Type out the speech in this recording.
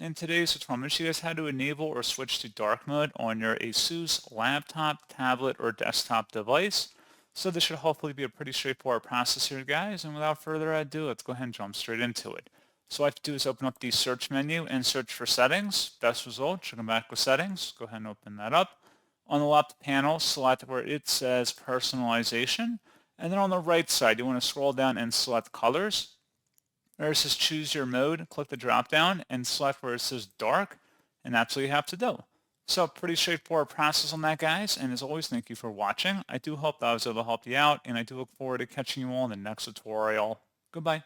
In today's tutorial, I'm going to show you guys how to enable or switch to dark mode on your ASUS laptop, tablet, or desktop device. So this should hopefully be a pretty straightforward process here, guys. And without further ado, let's go ahead and jump straight into it. So what I have to do is open up the search menu and search for settings. Best result should come back with settings. Go ahead and open that up. On the left panel, select where it says personalization. And then on the right side, you want to scroll down and select colors. Where it says choose your mode, click the drop down and select where it says dark, and that's what you have to do. So pretty straightforward process on that, guys, and as always, thank you for watching. I do hope that I was able to help you out, and I do look forward to catching you all in the next tutorial. Goodbye.